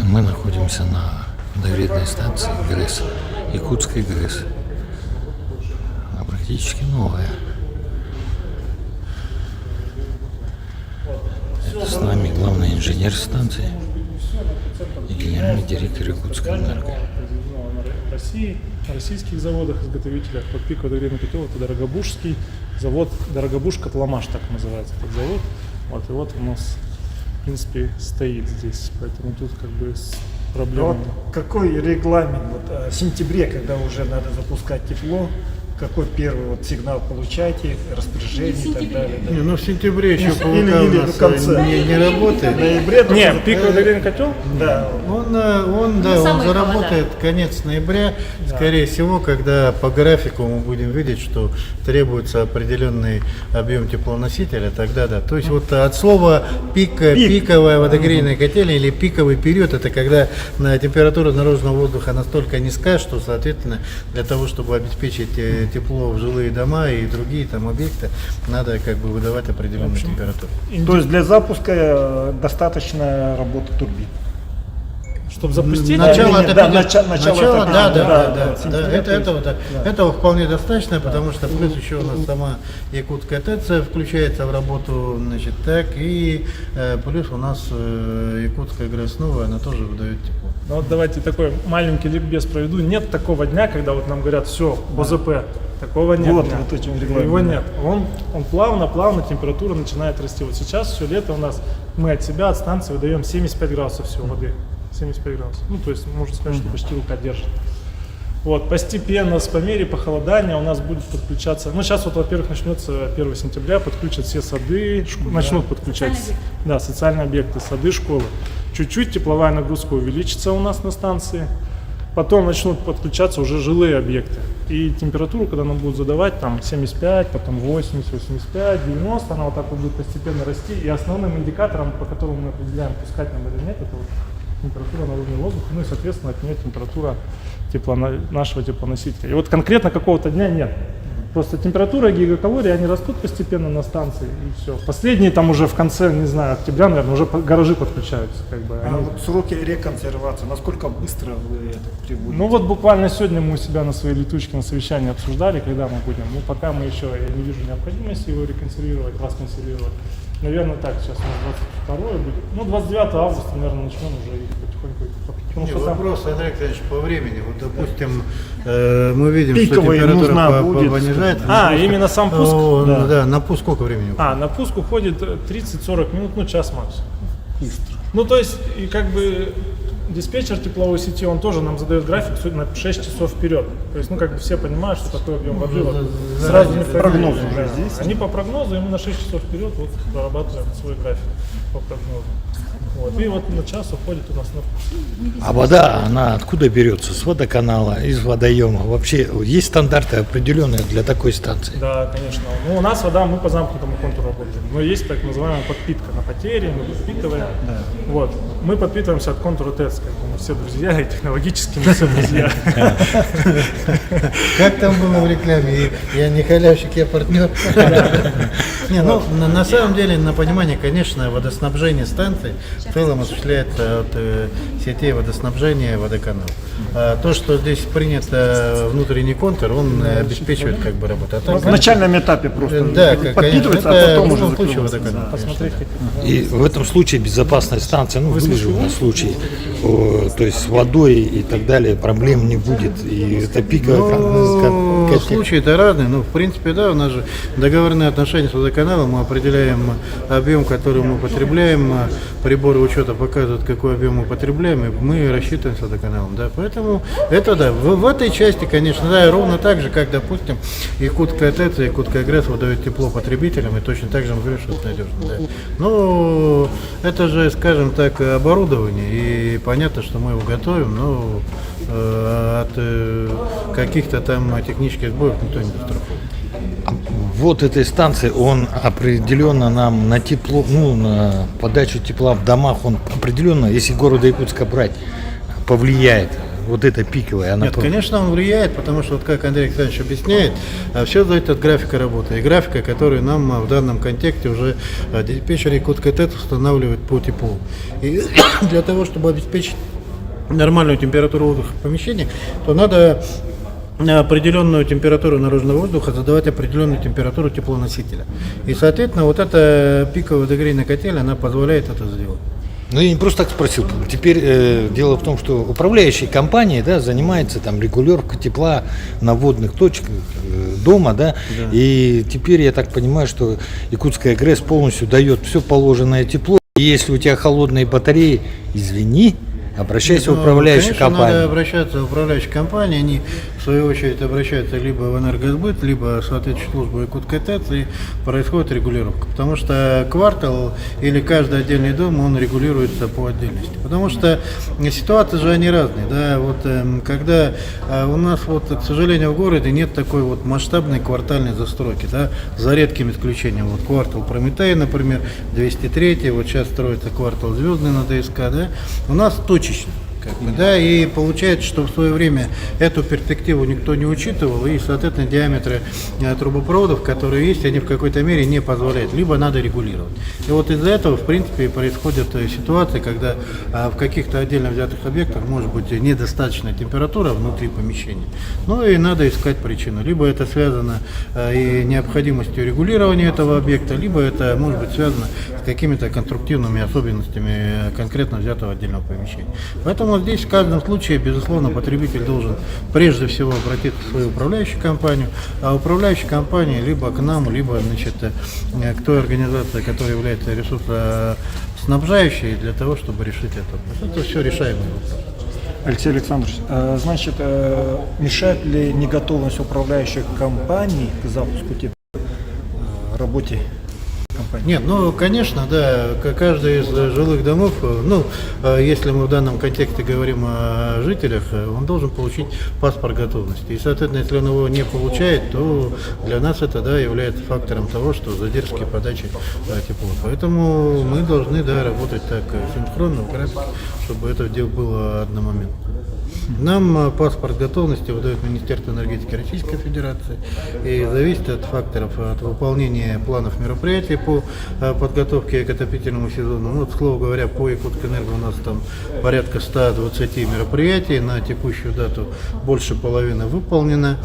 Мы находимся на водовредной станции ГРЭС, Якутской ГРЭС. Она практически новая. Это с нами главный инженер станции и генеральный директор Якутской энерго. России, на российских заводах-изготовителях под пик водовременный котел это Дорогобужский завод, Дорогобуж-Котломаш, так называется этот завод. Вот, и вот у нас, в принципе, стоит здесь, поэтому тут как бы с проблемами. Вот какой регламент в сентябре, когда уже надо запускать тепло, какой первый сигнал получаете, распоряжение и так далее? Да? Не, ну в сентябре еще ПВК или у нас в конце. не работает. В ноябре Нет, пик водовременный котел? Да. Он заработает конец ноября, скорее всего, когда по графику мы будем видеть, что требуется определенный объем теплоносителя, тогда да. То есть вот от слова пиковая водогрейная котельня или пиковый период, это когда температура наружного воздуха настолько низкая, что, соответственно, для того, чтобы обеспечить тепло в жилые дома и другие там объекты, надо как бы выдавать определенную температуру. То есть для запуска достаточно работы турбин. Чтобы запустить? Начало начало этого вполне достаточно, потому что плюс еще у нас сама Якутская ТЭЦ включается в работу, значит, так, и плюс у нас Якутская ГРЭС новая, она тоже выдает тепло. Ну вот давайте такой маленький ликбез проведу. Нет такого дня, когда вот нам говорят, все, ОЗП. Такого нет. Вот, дня. вот этим регламентом. Его нет. Он плавно, температура начинает расти. Вот сейчас все лето у нас, мы от себя, от станции выдаем 75 градусов всего воды. 75 градусов. Ну, то есть, можно сказать, что почти рука держит. Вот, постепенно, по мере похолодания у нас будет подключаться, ну, сейчас вот, во-первых, начнется 1 сентября, подключат все сады, начнут подключать, социальные объекты, сады, школы. Чуть-чуть тепловая нагрузка увеличится у нас на станции, потом начнут подключаться уже жилые объекты. И температуру, когда нам будут задавать, там 75, потом 80, 85, 90, она вот так вот будет постепенно расти. И основным индикатором, по которому мы определяем, пускать нам или нет, это вот температура наружного воздуха, ну и, соответственно, от нее температура нашего теплоносителя. И вот конкретно какого-то дня нет. Просто температура и гигакалории, они растут постепенно на станции, и все. Последние там уже в конце, не знаю, октября, наверное, уже гаражи подключаются. Как бы, А вот сроки реконсервации, насколько быстро вы это приводите? Ну вот буквально сегодня мы у себя на своей летучке на совещании обсуждали, когда мы будем. Ну пока мы еще, я не вижу необходимости его реконсервировать, расконсервировать. Наверное, так, сейчас у нас 22 будет. Ну, 29 августа, наверное, начнем уже их потихоньку. Вопрос, Андрей Александрович, по времени. Вот, допустим, мы видим, пиковая что температура будет. понижается. Именно сам пуск? Да, на пуск сколько времени уходит? На пуск уходит 30-40 минут, ну, час максимум. Быстро. Ну, то есть, и как бы диспетчер тепловой сети, он тоже нам задает график на 6 часов вперед. То есть, ну, как бы все понимают, что такой объем воды. Сразу не прогноз уже здесь. Они по прогнозу, и мы на 6 часов вперед вот прорабатываем свой график по прогнозу. Вот. И вот на час уходит у нас на вкус. А вода, она откуда берется? С водоканала, из водоема? Вообще есть стандарты определенные для такой станции? Да, конечно. Ну, у нас вода, мы по замкнутому контуру работаем. Но есть так называемая подпитка на потере, мы подпитываем. Да. Вот. Мы подпитываемся от контура ТЭЦ, как бы мы все друзья, и технологически мы все друзья. Как там было в рекламе? Я не халявщик, я партнер. Не, ну, на самом деле, на понимание, конечно, водоснабжение станций в целом осуществляется от сетей водоснабжения водоканала. То, что здесь принят внутренний контур, он обеспечивает как бы работу. В начальном этапе просто подпитывается, а потом уже водоканал. Посмотреть. И в этом случае безопасная станция, ну, выживший случай, то есть с водой и так далее проблем не будет. И это пиковая. Случаи-то разные, но в принципе, да, у нас же договорные отношения с водоканалом, мы определяем объем, который мы употребляем, приборы учета показывают, какой объем мы употребляем, и мы рассчитываем с водоканалом, да, поэтому это да, в этой части, конечно, да, ровно так же, как, допустим, Якутская ТЭЦ, Якутская ГРЭС выдают тепло потребителям, и точно так же мы говорим, что это надежно, да. Но это же, скажем так, оборудование, и понятно, что мы его готовим, но от каких-то там технических сбоев никто не застрахован. Вот этой станции, он определенно нам на тепло, ну, на подачу тепла в домах, он определенно, если города Якутска брать, повлияет. вот эта пиковая, она... Нет, конечно, он влияет, потому что, вот как Андрей Александрович объясняет, все зависит от графика работы. И графика, который нам в данном контексте уже диспетчер Якутска ТЭЦ устанавливает по теплу. И для того, чтобы обеспечить нормальную температуру воздуха в помещении, то надо на определенную температуру наружного воздуха задавать определенную температуру теплоносителя. И, соответственно, вот эта пиковая водогрейная котельная, она позволяет это сделать. Ну, я не просто так спросил. Теперь дело в том, что управляющая компания, да, занимается там регулировкой тепла на водных точках дома, да, и теперь я так понимаю, что Якутская ГРЭС полностью дает все положенное тепло. И если у тебя холодные батареи, извини, обращайся в управляющую конечно, компанию. Надо обращаться в управляющую компанию, они в свою очередь обращаются либо в энергосбыт, либо в соответствующую службу Якутской ТЭЦ, и происходит регулировка. Потому что квартал или каждый отдельный дом, он регулируется по отдельности. Потому что ситуации же они разные. Да? Вот, когда у нас, вот, к сожалению, в городе нет такой вот масштабной квартальной застройки, да? За редким исключением. Вот квартал Прометей, например, 203, вот сейчас строится квартал Звездный на ДСК, да? У нас точечно. Да, и получается, что в свое время эту перспективу никто не учитывал, и, соответственно, диаметры трубопроводов, которые есть, они в какой-то мере не позволяют, либо надо регулировать. И вот из-за этого, в принципе, происходят ситуации, когда в каких-то отдельно взятых объектах может быть недостаточная температура внутри помещения. Ну и надо искать причину. Либо это связано и необходимостью регулирования этого объекта, либо это может быть связано с какими-то конструктивными особенностями конкретно взятого отдельного помещения. Поэтому здесь в каждом случае, безусловно, потребитель должен прежде всего обратиться в свою управляющую компанию, а управляющая компания либо к нам, либо, значит, к той организации, которая является ресурсоснабжающей, для того, чтобы решить это. Это все решаемый вопрос. Алексей Александрович, значит, мешает ли неготовность управляющих компаний к запуску работе компании? Нет, ну, конечно, да, каждый из жилых домов, ну, если мы в данном контексте говорим о жителях, он должен получить паспорт готовности. И, соответственно, если он его не получает, то для нас это, да, является фактором того, что задержки подачи тепла. Поэтому мы должны, да, работать так синхронно в графике, чтобы это дело было одномоментно. Нам паспорт готовности выдает Министерство энергетики Российской Федерации и зависит от факторов, от выполнения планов мероприятий по подготовке к отопительному сезону. Ну, вот, к слову говоря, по Якутскэнерго у нас там порядка 120 мероприятий, на текущую дату больше половины выполнено,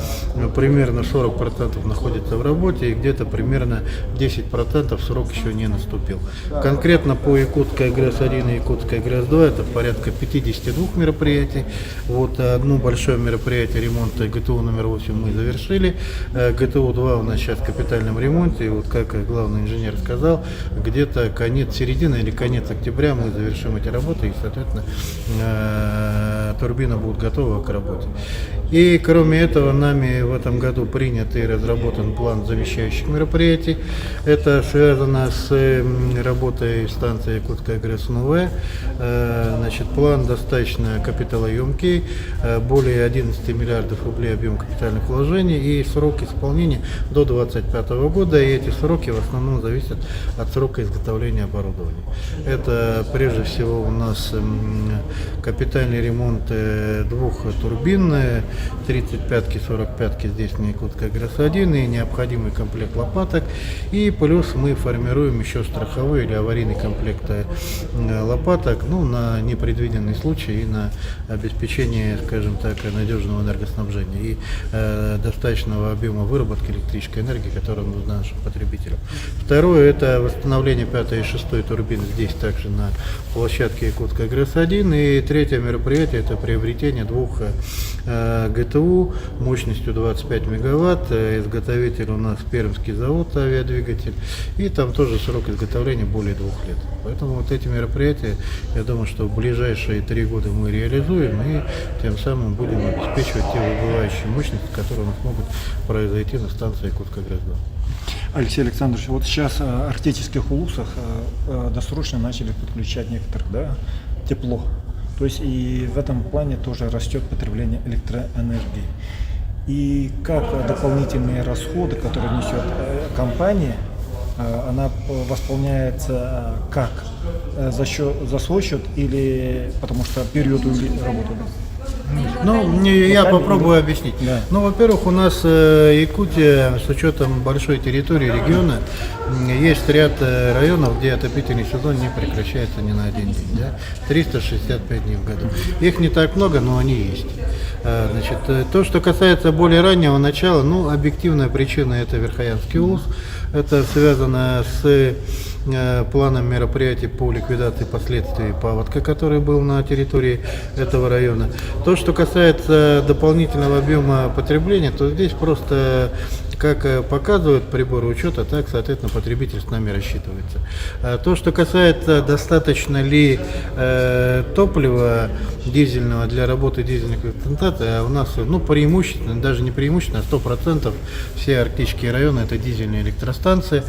примерно 40% находится в работе и где-то примерно 10% срок еще не наступил. Конкретно по Якутской ГРЭС-1 и Якутской ГРЭС-2 это порядка 52 мероприятий. Вот одно большое мероприятие ремонта ГТУ номер 8 мы завершили. ГТУ-2 у нас сейчас в капитальном ремонте. И вот как главный инженер сказал, где-то середина или конец октября мы завершим эти работы и, соответственно, турбина будет готова к работе. И кроме этого, нами в этом году принят и разработан план замещающих мероприятий. Это связано с работой станции Якутская ГРЭС НУВ. Значит, план достаточно капиталоемкий, более 11 миллиардов рублей объем капитальных вложений и срок исполнения до 2025 года. И эти сроки в основном зависят от срока изготовления оборудования. Это прежде всего у нас капитальный ремонт двух турбин, 35-ки, 45-ки здесь на Якутской ГРЭС-1 и необходимый комплект лопаток. И плюс мы формируем еще страховой или аварийный комплект лопаток, ну, на непредвиденный случай и на обеспечение, скажем так, надежного энергоснабжения и достаточного объема выработки электрической энергии, которая нужна нашим потребителям. Второе – это восстановление 5 и 6 турбин здесь также на площадке Якутской ГРЭС-1. И третье мероприятие – это приобретение двух ГТУ мощностью 25 мегаватт. Изготовитель у нас Пермский завод авиадвигатель. И там тоже срок изготовления более 2 лет. Поэтому вот эти мероприятия, я думаю, что в ближайшие 3 года мы реализуем и тем самым будем обеспечивать те выбывающие мощности, которые у нас могут произойти на станции Якутская ГРЭС-2. Алексей Александрович, вот сейчас в арктических улусах досрочно начали подключать некоторых, да, тепло. То есть и в этом плане тоже растет потребление электроэнергии. И как дополнительные расходы, которые несет компания, она восполняется как? За свой счет или потому что период работы? Ну, я попробую объяснить. Да. Ну, во-первых, у нас Якутия, с учетом большой территории региона, есть ряд районов, где отопительный сезон не прекращается ни на один день. Да? 365 дней в году. Их не так много, но они есть. Значит, то, что касается более раннего начала, ну, объективная причина – это Верхоянский УЛС. Это связано с планом мероприятий по ликвидации последствий паводка, который был на территории этого района. То, что касается дополнительного объема потребления, то здесь просто, как показывают приборы учета, так, соответственно, потребитель с нами рассчитывается. То, что касается, достаточно ли топлива дизельного для работы дизельных электростанций, у нас, ну, преимущественно, даже не преимущественно, 100% все арктические районы это дизельные электростанции,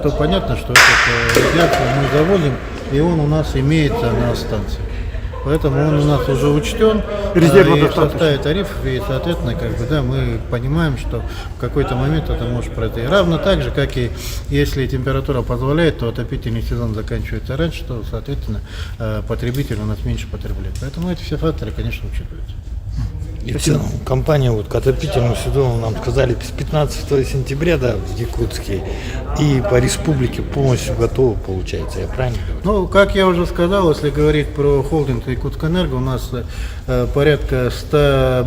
то понятно, что этот радиацию мы заводим, и он у нас имеется на станции. Поэтому он у нас уже учтен Резерва и в достаточно. составе тарифов, и, соответственно, как бы, да, мы понимаем, что в какой-то момент это может произойти. Равно так же, как и если температура позволяет, то отопительный сезон заканчивается раньше, то, соответственно, потребитель у нас меньше потребляет. Поэтому эти все факторы, конечно, учитываются. И в целом, компания вот к отопительному сезону нам сказали с 15 сентября, да, в Якутске, и по республике полностью готова, получается, я правильно говорю? Ну, как я уже сказал, если говорить про холдинг Якутскэнерго, у нас порядка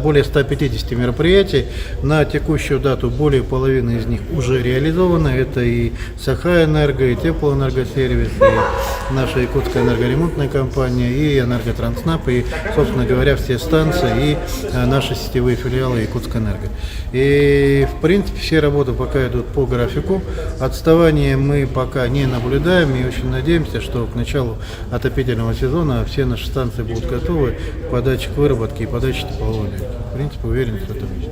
более 150 мероприятий. На текущую дату более половины из них уже реализовано. Это и Саха-Энерго, и Теплоэнергосервис, и наша Якутская энергоремонтная компания, и Энерготранснап, и, собственно говоря, все станции, и наши сетевые филиалы Якутскэнерго. И, в принципе, все работы пока идут по графику. Отставания мы пока не наблюдаем и очень надеемся, что к началу отопительного сезона все наши станции будут готовы к подаче к выработке и подаче тепловой энергии. В принципе, уверен, что это будет.